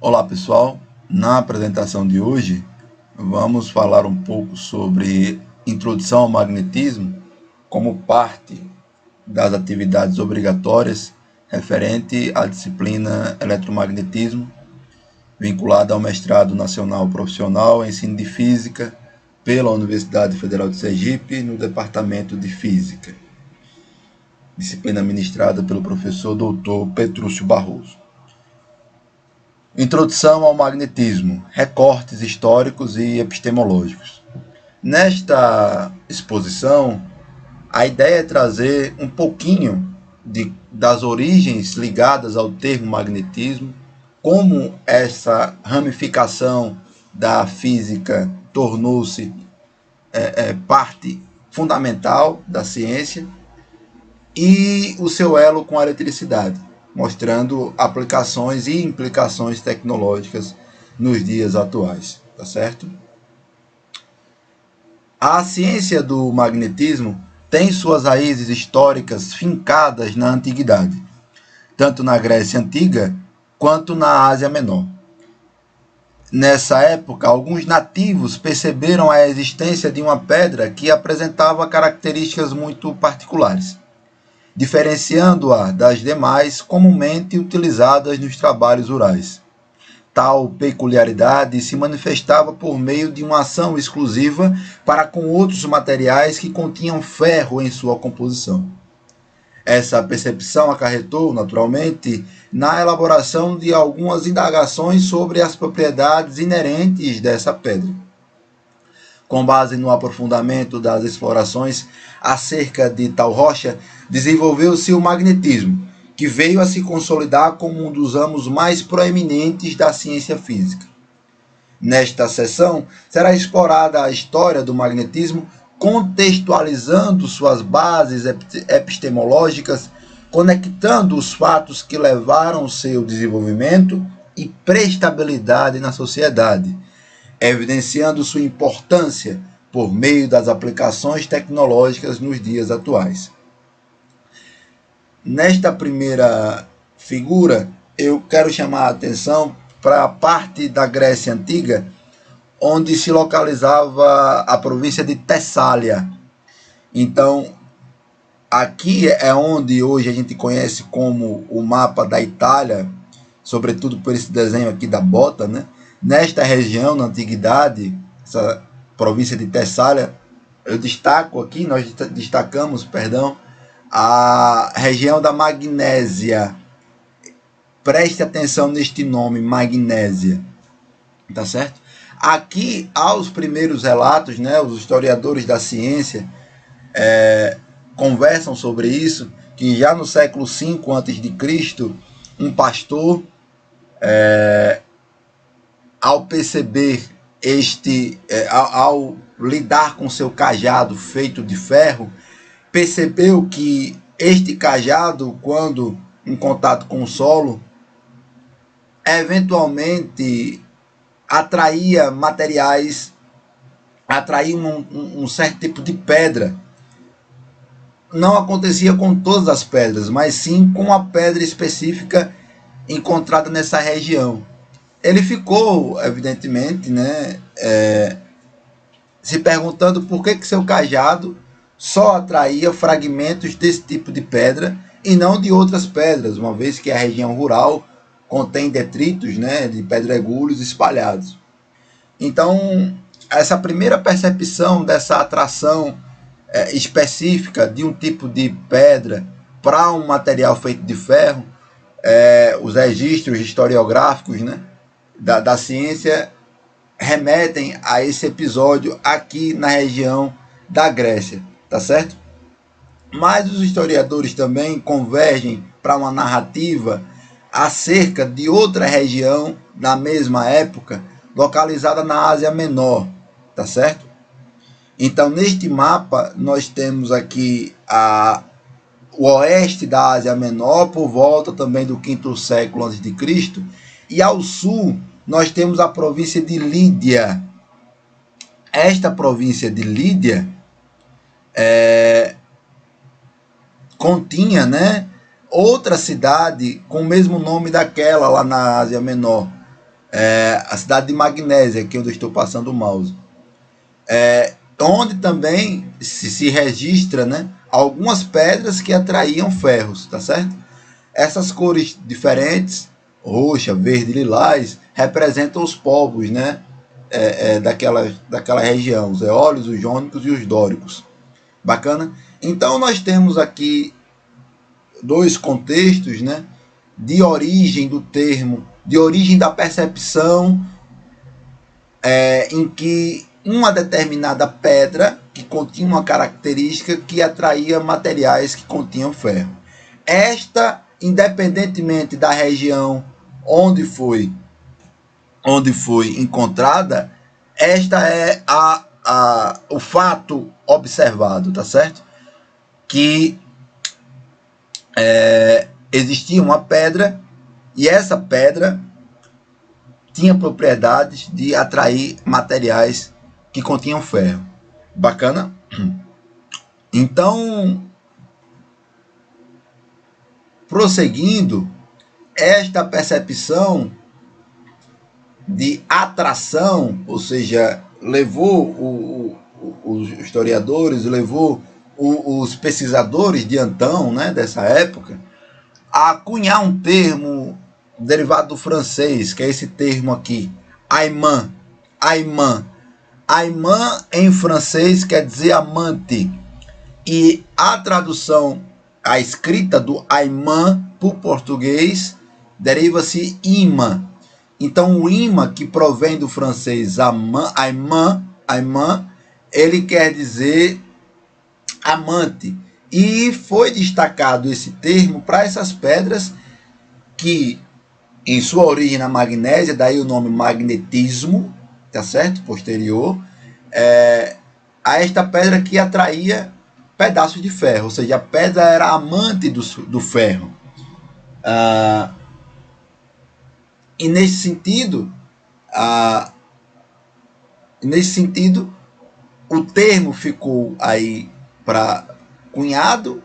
Olá pessoal, na apresentação de hoje vamos falar um pouco sobre introdução ao magnetismo como parte das atividades obrigatórias referente à disciplina eletromagnetismo, vinculada ao mestrado nacional profissional em ensino de física pela Universidade Federal de Sergipe, no departamento de física, disciplina ministrada pelo professor Dr. Petrúcio Barroso. Introdução ao magnetismo, recortes históricos e epistemológicos. Nesta exposição, a ideia é trazer um pouquinho das origens ligadas ao termo magnetismo, como essa ramificação da física tornou-se parte fundamental da ciência e o seu elo com a eletricidade, mostrando aplicações e implicações tecnológicas nos dias atuais, tá certo? A ciência do magnetismo tem suas raízes históricas fincadas na antiguidade, tanto na Grécia Antiga quanto na Ásia Menor. Nessa época, alguns nativos perceberam a existência de uma pedra que apresentava características muito particulares, diferenciando-a das demais comumente utilizadas nos trabalhos rurais. Tal peculiaridade se manifestava por meio de uma ação exclusiva para com outros materiais que continham ferro em sua composição. Essa percepção acarretou, naturalmente, na elaboração de algumas indagações sobre as propriedades inerentes dessa pedra. Com base no aprofundamento das explorações acerca de tal rocha, desenvolveu-se o magnetismo, que veio a se consolidar como um dos ramos mais proeminentes da ciência física. Nesta sessão, será explorada a história do magnetismo, contextualizando suas bases epistemológicas, conectando os fatos que levaram ao seu desenvolvimento e prestabilidade na sociedade, evidenciando sua importância por meio das aplicações tecnológicas nos dias atuais. Nesta primeira figura, eu quero chamar a atenção para a parte da Grécia Antiga, onde se localizava a província de Tessália. Então, aqui é onde hoje a gente conhece como o mapa da Itália, sobretudo por esse desenho aqui da bota, né? Nesta região, na antiguidade, essa província de Tessália, eu destaco aqui, nós destacamos, perdão, a região da Magnésia. Preste atenção neste nome, Magnésia, tá certo? Aqui, aos primeiros relatos, né, os historiadores da ciência conversam sobre isso, que já no século V a.C., um pastor, ao perceber ao lidar com seu cajado feito de ferro, percebeu que este cajado, quando em contato com o solo, eventualmente atraía materiais, atraía um certo tipo de pedra. Não acontecia com todas as pedras, mas sim com a pedra específica encontrada nessa região. Ele ficou, evidentemente, né, se perguntando por que seu cajado só atraía fragmentos desse tipo de pedra e não de outras pedras, uma vez que a região rural contém detritos, né, de pedregulhos espalhados. Então, essa primeira percepção dessa atração específica de um tipo de pedra para um material feito de ferro, os registros historiográficos, né, da ciência remetem a esse episódio aqui na região da Grécia, tá certo? Mas os historiadores também convergem para uma narrativa acerca de outra região na mesma época, localizada na Ásia Menor, tá certo? Então, neste mapa, nós temos aqui o oeste da Ásia Menor, por volta também do quinto século a.C., e ao sul nós temos a província de Lídia. Esta província de Lídia continha, né, outra cidade com o mesmo nome daquela lá na Ásia Menor, a cidade de Magnésia, aqui onde eu estou passando o mouse, onde também se registra, né, algumas pedras que atraíam ferros, tá certo? Essas cores diferentes, roxa, verde, lilás, representam os povos, né, daquela região, os eólios, os jônicos e os dóricos. Bacana? Então nós temos aqui dois contextos, né, de origem do termo, de origem da percepção, em que uma determinada pedra que continha uma característica que atraía materiais que continham ferro. Esta, independentemente da região onde foi encontrada, esta é o fato observado, tá certo? Que existia uma pedra e essa pedra tinha propriedades de atrair materiais que continham ferro. Bacana? Então, prosseguindo, esta percepção de atração, ou seja, levou os historiadores, levou os pesquisadores de então, né, dessa época, a cunhar um termo derivado do francês, que é esse termo aqui, aimant. Aimant. Aimant em francês quer dizer amante. E a tradução, a escrita do aimant para o português, deriva-se imã. Então o imã, que provém do francês aimant, ele quer dizer amante. E foi destacado esse termo para essas pedras que, em sua origem na magnésia, daí o nome magnetismo, tá certo? Posterior, a esta pedra que atraía pedaços de ferro, ou seja, a pedra era amante do ferro. E nesse sentido, o termo ficou aí para cunhado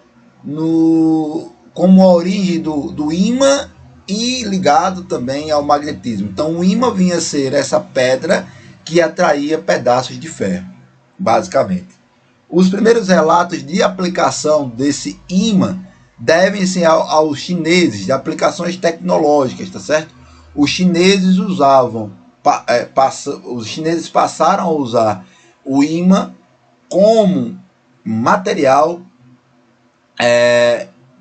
como a origem do ímã e ligado também ao magnetismo. Então o ímã vinha a ser essa pedra que atraía pedaços de ferro, basicamente. Os primeiros relatos de aplicação desse ímã devem-se aos chineses, de aplicações tecnológicas, tá certo? Os chineses passaram a usar o ímã como material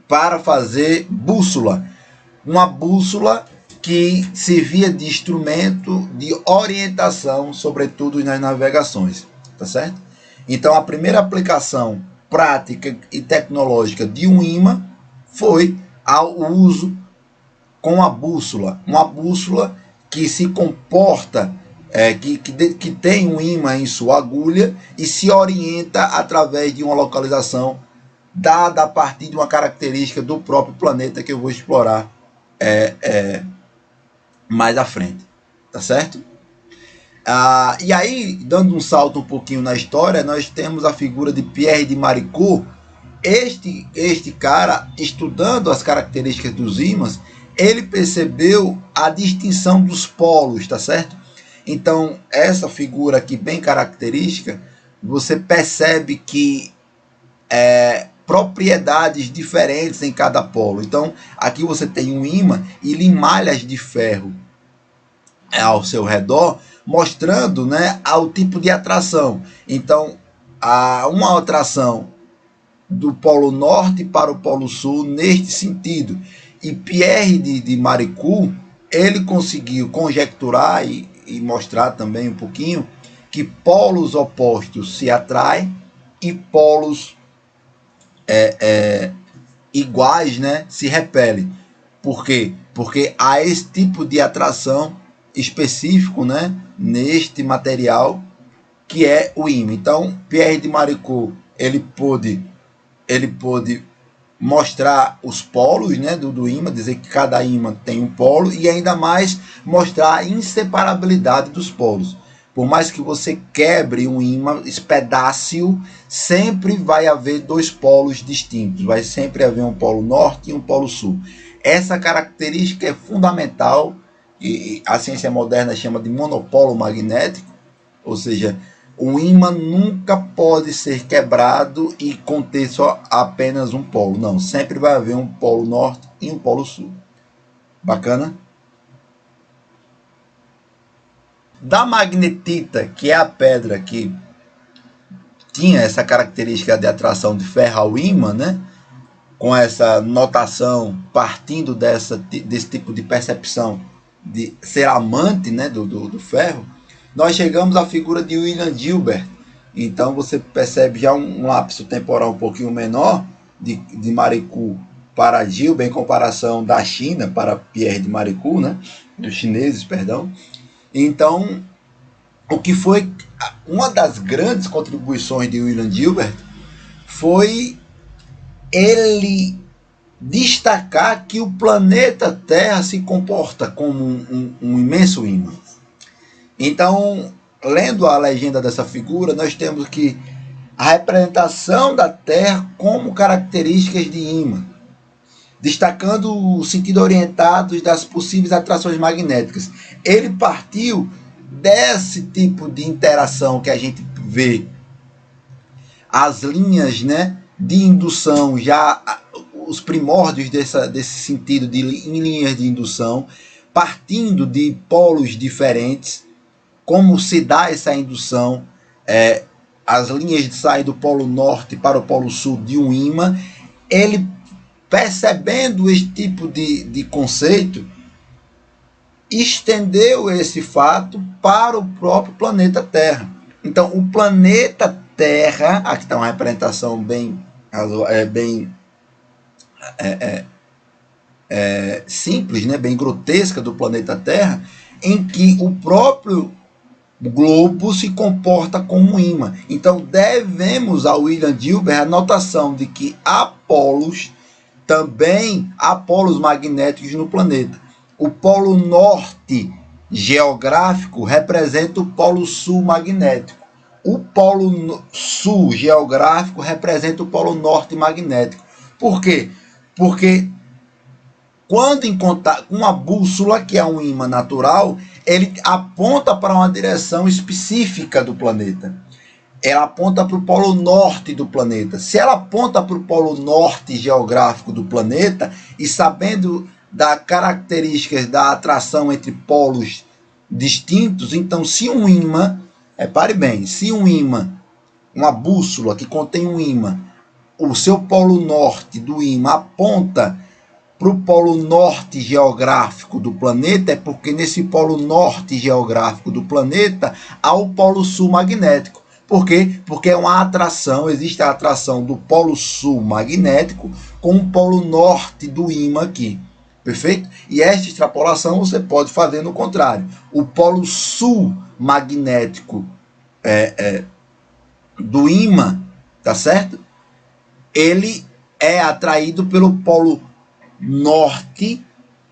para fazer bússola. Uma bússola que servia de instrumento de orientação, sobretudo nas navegações, tá certo? Então a primeira aplicação prática e tecnológica de um ímã foi ao uso com a bússola. Uma bússola que se comporta, que tem um ímã em sua agulha e se orienta através de uma localização dada a partir de uma característica do próprio planeta que eu vou explorar mais à frente, tá certo? E aí, dando um salto um pouquinho na história, nós temos a figura de Pierre de Maricourt. Este cara, estudando as características dos ímãs, ele percebeu a distinção dos polos, tá certo? Então, essa figura aqui bem característica, você percebe que propriedades diferentes em cada polo. Então, aqui você tem um ímã e limalhas de ferro ao seu redor, mostrando, né, o tipo de atração. Então, há uma atração do polo norte para o polo sul neste sentido. E Pierre de Maricourt, ele conseguiu conjecturar e mostrar também um pouquinho que polos opostos se atraem e polos iguais, né, se repelem. Por quê? Porque há esse tipo de atração específico, né, neste material que é o ímã. Então, Pierre de Maricourt, ele pôde mostrar os polos, né, do ímã, dizer que cada ímã tem um polo e ainda mais mostrar a inseparabilidade dos polos. Por mais que você quebre um ímã, espedace-o, sempre vai haver dois polos distintos. Vai sempre haver um polo norte e um polo sul. Essa característica é fundamental e a ciência moderna chama de monopolo magnético, ou seja, o ímã nunca pode ser quebrado e conter só apenas um polo. Não, sempre vai haver um polo norte e um polo sul. Bacana? Da magnetita, que é a pedra que tinha essa característica de atração de ferro ao ímã, né? Com essa notação partindo desse tipo de percepção de ser amante, né, do ferro, nós chegamos à figura de William Gilbert. Então você percebe já um lapso temporal um pouquinho menor de Maricourt para Gilbert, em comparação da China para Pierre de Maricourt, né, dos chineses, perdão. Então, o que foi uma das grandes contribuições de William Gilbert foi ele destacar que o planeta Terra se comporta como um imenso ímã. Então, lendo a legenda dessa figura, nós temos que a representação da Terra como características de ímã, destacando o sentido orientado das possíveis atrações magnéticas. Ele partiu desse tipo de interação que a gente vê, as linhas, né, de indução, já os primórdios desse sentido em linhas de indução, partindo de polos diferentes, como se dá essa indução, as linhas de sair do polo norte para o polo sul de um ímã. Ele, percebendo esse tipo de conceito, estendeu esse fato para o próprio planeta Terra. Então, o planeta Terra, aqui está uma representação bem simples, né, bem grotesca do planeta Terra, em que o próprio globo se comporta como um ímã. Então, devemos a William Gilbert a notação de que também há polos magnéticos no planeta. O polo norte geográfico representa o polo sul magnético. O polo sul geográfico representa o polo norte magnético. Por quê? Porque quando em contato com uma bússola, que é um ímã natural, ele aponta para uma direção específica do planeta. Ela aponta para o polo norte do planeta. Se ela aponta para o polo norte geográfico do planeta, e sabendo das características da atração entre polos distintos, então se um ímã, repare bem, se um ímã, uma bússola que contém um ímã, o seu polo norte do ímã aponta para o polo norte geográfico do planeta, é porque nesse polo norte geográfico do planeta há o polo sul magnético. Por quê? Porque é uma atração, existe a atração do polo sul magnético com o polo norte do ímã aqui. Perfeito? E esta extrapolação você pode fazer no contrário. O polo sul magnético do ímã, tá certo? Ele é atraído pelo polo norte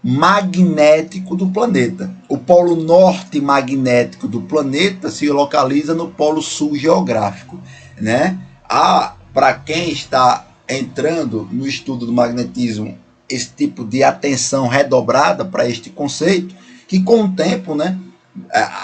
magnético do planeta. O polo norte magnético do planeta se localiza no polo sul geográfico, né? Para quem está entrando no estudo do magnetismo, esse tipo de atenção redobrada para este conceito, que com o tempo, né,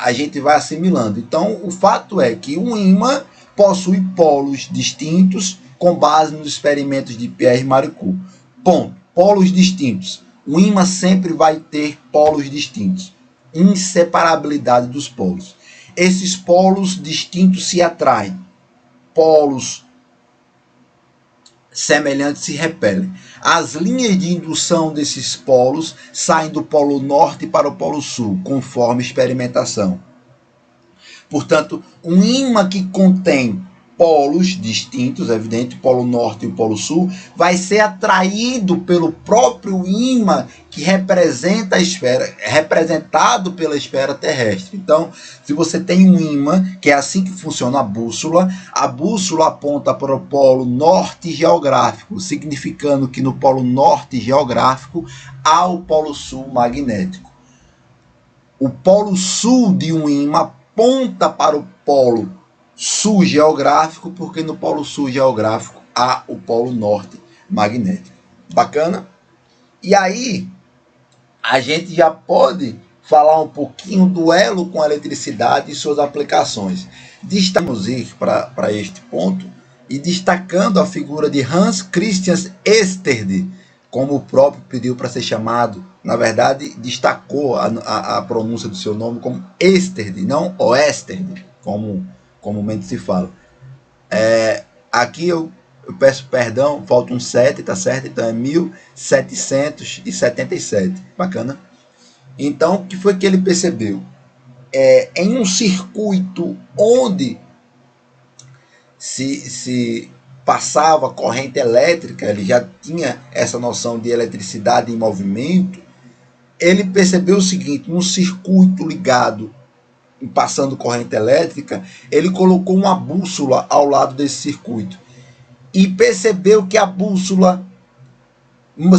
a gente vai assimilando. Então, o fato é que um ímã possui polos distintos com base nos experimentos de Pierre Maricourt. Ponto. Polos distintos. O ímã sempre vai ter polos distintos. Inseparabilidade dos polos. Esses polos distintos se atraem. Polos semelhantes se repelem. As linhas de indução desses polos saem do polo norte para o polo sul, conforme experimentação. Portanto, um ímã que contém polos distintos, é evidente, o polo norte e o polo sul, vai ser atraído pelo próprio ímã que representa a esfera, representado pela esfera terrestre. Então, se você tem um ímã, que é assim que funciona a bússola aponta para o polo norte geográfico, significando que no polo norte geográfico há o polo sul magnético. O polo sul de um ímã aponta para o polo sul geográfico, porque no polo sul geográfico há o polo norte magnético. Bacana? E aí, a gente já pode falar um pouquinho do elo com a eletricidade e suas aplicações. Destacamos ir para este ponto e destacando a figura de Hans Christian Ørsted, como o próprio pediu para ser chamado. Na verdade, destacou a pronúncia do seu nome como Ørsted, não Oersted, como comumente se fala. Aqui eu peço perdão, falta um 7, tá certo? Então é 1777. Bacana. Então, o que foi que ele percebeu? Em um circuito onde se passava corrente elétrica, ele já tinha essa noção de eletricidade em movimento, ele percebeu o seguinte: num circuito ligado e passando corrente elétrica, ele colocou uma bússola ao lado desse circuito e percebeu que a bússola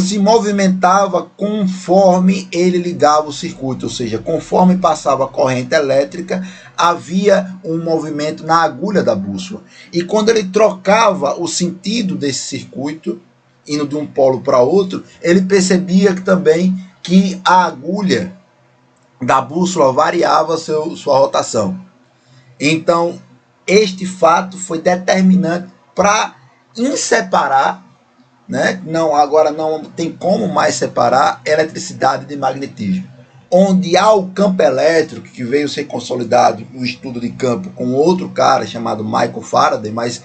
se movimentava conforme ele ligava o circuito, ou seja, conforme passava a corrente elétrica, havia um movimento na agulha da bússola. E quando ele trocava o sentido desse circuito, indo de um polo para outro, ele percebia também que a agulha da bússola variava sua rotação. Então, este fato foi determinante para separar, né? Agora não tem como mais separar eletricidade de magnetismo. Onde há o campo elétrico, que veio ser consolidado no estudo de campo com outro cara chamado Michael Faraday, mas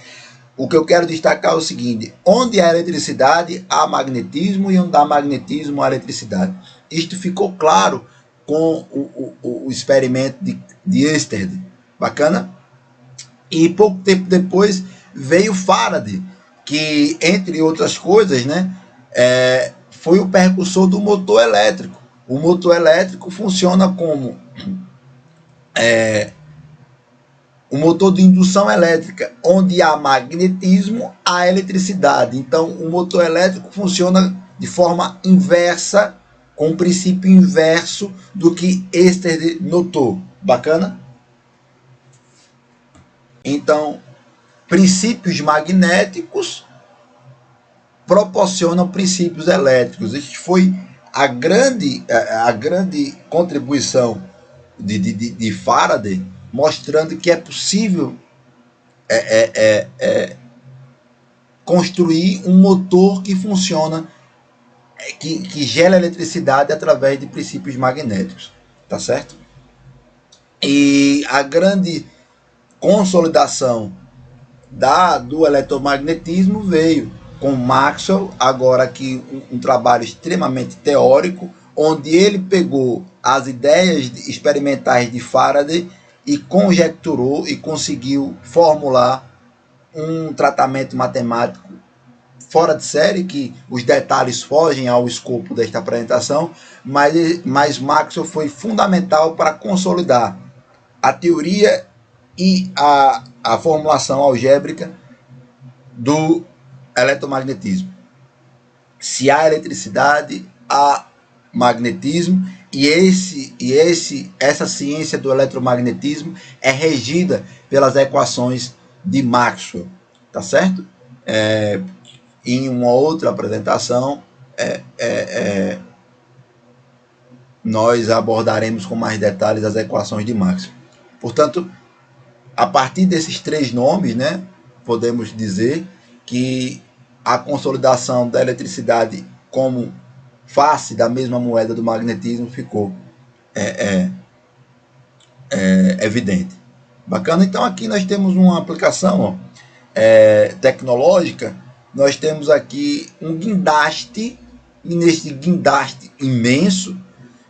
o que eu quero destacar é o seguinte: onde há eletricidade, há magnetismo, e onde há magnetismo, há eletricidade. Isto ficou claro com o experimento de Ørsted. Bacana? E pouco tempo depois veio Faraday, que, entre outras coisas, né, foi o precursor do motor elétrico. O motor elétrico funciona como um motor de indução elétrica, onde há magnetismo, há eletricidade. Então, o motor elétrico funciona de forma inversa, com um princípio inverso do que Ørsted notou. Bacana? Então, princípios magnéticos proporcionam princípios elétricos. Isso foi a grande contribuição de Faraday, mostrando que é possível construir um motor que funciona, que gera eletricidade através de princípios magnéticos. Tá certo? E a grande consolidação do eletromagnetismo veio com Maxwell, agora aqui um trabalho extremamente teórico, onde ele pegou as ideias experimentais de Faraday e conjecturou e conseguiu formular um tratamento matemático fora de série, que os detalhes fogem ao escopo desta apresentação, mas Maxwell foi fundamental para consolidar a teoria e a formulação algébrica do eletromagnetismo. Se há eletricidade, há magnetismo, e essa ciência do eletromagnetismo é regida pelas equações de Maxwell, tá certo? Em uma outra apresentação, nós abordaremos com mais detalhes as equações de Maxwell. Portanto, a partir desses três nomes, né, podemos dizer que a consolidação da eletricidade como face da mesma moeda do magnetismo ficou evidente. Bacana? Então aqui nós temos uma aplicação tecnológica. Nós temos aqui um guindaste, e neste guindaste imenso,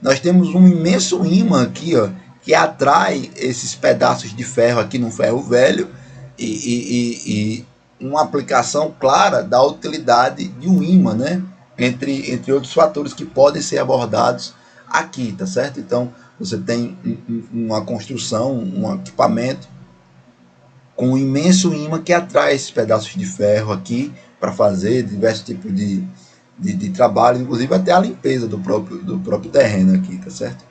nós temos um imenso ímã aqui, ó, que atrai esses pedaços de ferro aqui no ferro velho, e uma aplicação clara da utilidade de um ímã, né? Entre outros fatores que podem ser abordados aqui, tá certo? Então, você tem uma construção, um equipamento com um imenso ímã que atrai esses pedaços de ferro aqui para fazer diversos tipos de trabalho, inclusive até a limpeza do próprio terreno aqui, tá certo?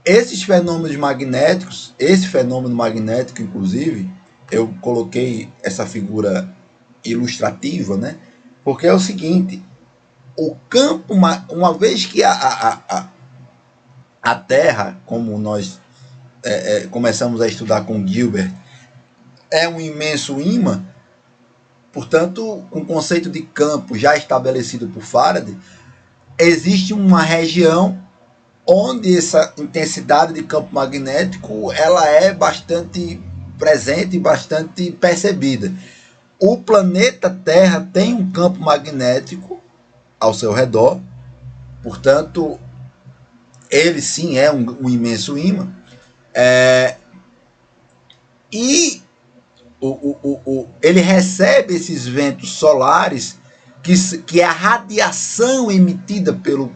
Esses fenômenos magnéticos, esse fenômeno magnético, inclusive, eu coloquei essa figura ilustrativa, né? Porque é o seguinte: o campo, uma vez que a Terra, como nós começamos a estudar com Gilbert, é um imenso ímã, portanto, com o conceito de campo já estabelecido por Faraday, existe uma região onde essa intensidade de campo magnético ela é bastante presente e bastante percebida. O planeta Terra tem um campo magnético ao seu redor, portanto, ele sim é um imenso ímã. E ele recebe esses ventos solares, que é a radiação emitida pela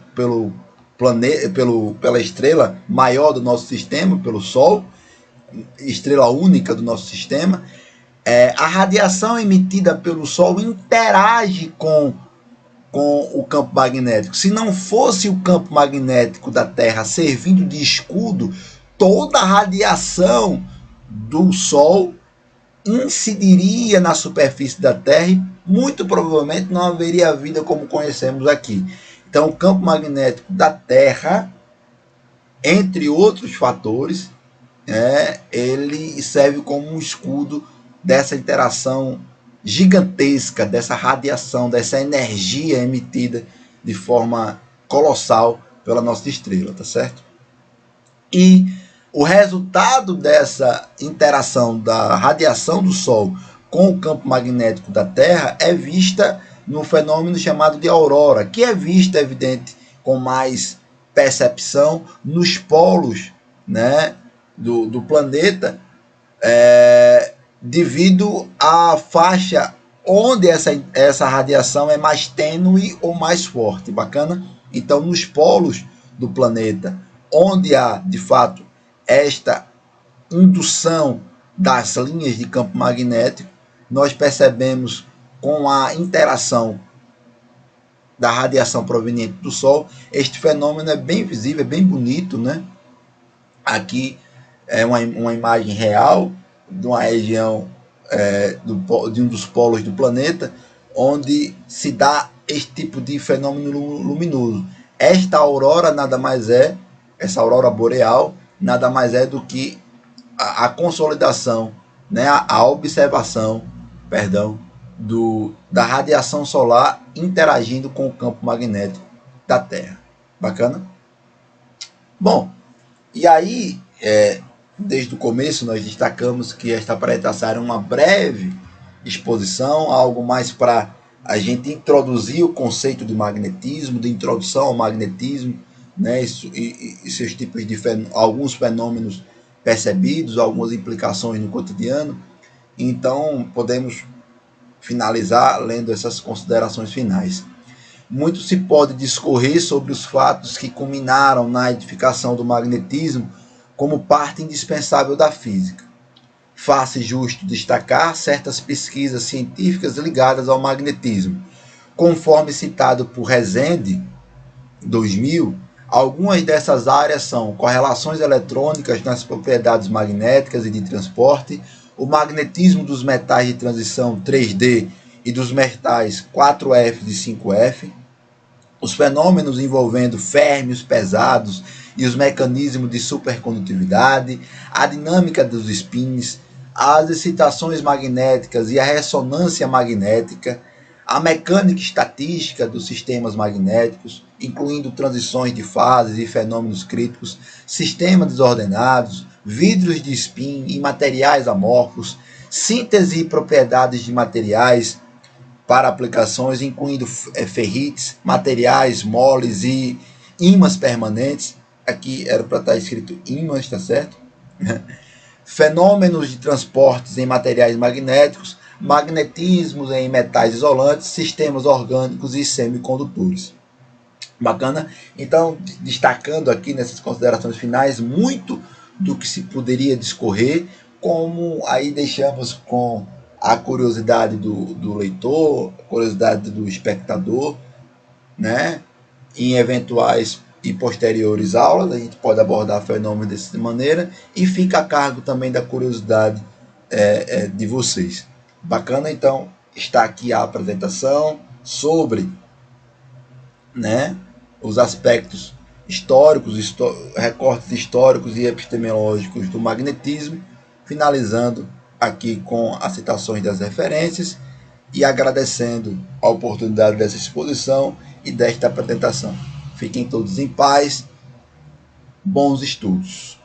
estrela maior do nosso sistema, pelo Sol, estrela única do nosso sistema. A radiação emitida pelo Sol interage com o campo magnético. Se não fosse o campo magnético da Terra servindo de escudo, toda a radiação do Sol incidiria na superfície da Terra e muito provavelmente não haveria vida como conhecemos aqui. Então, o campo magnético da Terra, entre outros fatores, ele serve como um escudo dessa interação gigantesca, dessa radiação, dessa energia emitida de forma colossal pela nossa estrela, tá certo? E o resultado dessa interação da radiação do Sol com o campo magnético da Terra é vista no fenômeno chamado de aurora, que é vista, evidente, com mais percepção nos polos, né, do planeta, devido à faixa onde essa radiação é mais tênue ou mais forte. Bacana? Então, nos polos do planeta, onde há, de fato, esta indução das linhas de campo magnético, nós percebemos com a interação da radiação proveniente do Sol, este fenômeno é bem visível, é bem bonito, né? Aqui é uma imagem real de uma região de um dos polos do planeta, onde se dá este tipo de fenômeno luminoso. Esta aurora nada mais é, essa aurora boreal, nada mais é do que a consolidação, né, a observação, perdão, da radiação solar interagindo com o campo magnético da Terra. Bacana? Bom, e aí, desde o começo nós destacamos que esta apresentação era uma breve exposição, algo mais para a gente introduzir o conceito de magnetismo, de introdução ao magnetismo, né, e seus tipos de alguns fenômenos percebidos, algumas implicações no cotidiano. Então, podemos finalizar lendo essas considerações finais. Muito se pode discorrer sobre os fatos que culminaram na edificação do magnetismo como parte indispensável da física. Faz-se justo destacar certas pesquisas científicas ligadas ao magnetismo. Conforme citado por Rezende, 2000, algumas dessas áreas são correlações eletrônicas nas propriedades magnéticas e de transporte, o magnetismo dos metais de transição 3D e dos metais 4F e 5F, os fenômenos envolvendo férmions pesados e os mecanismos de supercondutividade, a dinâmica dos spins, as excitações magnéticas e a ressonância magnética, a mecânica estatística dos sistemas magnéticos, incluindo transições de fases e fenômenos críticos, sistemas desordenados, vidros de spin e materiais amorfos, síntese e propriedades de materiais para aplicações, incluindo ferrites, materiais moles e ímãs permanentes. Aqui era para estar escrito ímãs, tá certo? Fenômenos de transportes em materiais magnéticos, magnetismos em metais isolantes, sistemas orgânicos e semicondutores. Bacana? Então, destacando aqui nessas considerações finais muito do que se poderia discorrer, como aí deixamos com a curiosidade do leitor, a curiosidade do espectador, né? Em eventuais e posteriores aulas, a gente pode abordar fenômenos dessa maneira e fica a cargo também da curiosidade de vocês. Bacana? Então, está aqui a apresentação sobre né, os aspectos históricos, recortes históricos e epistemológicos do magnetismo, finalizando aqui com as citações das referências e agradecendo a oportunidade dessa exposição e desta apresentação. Fiquem todos em paz, bons estudos.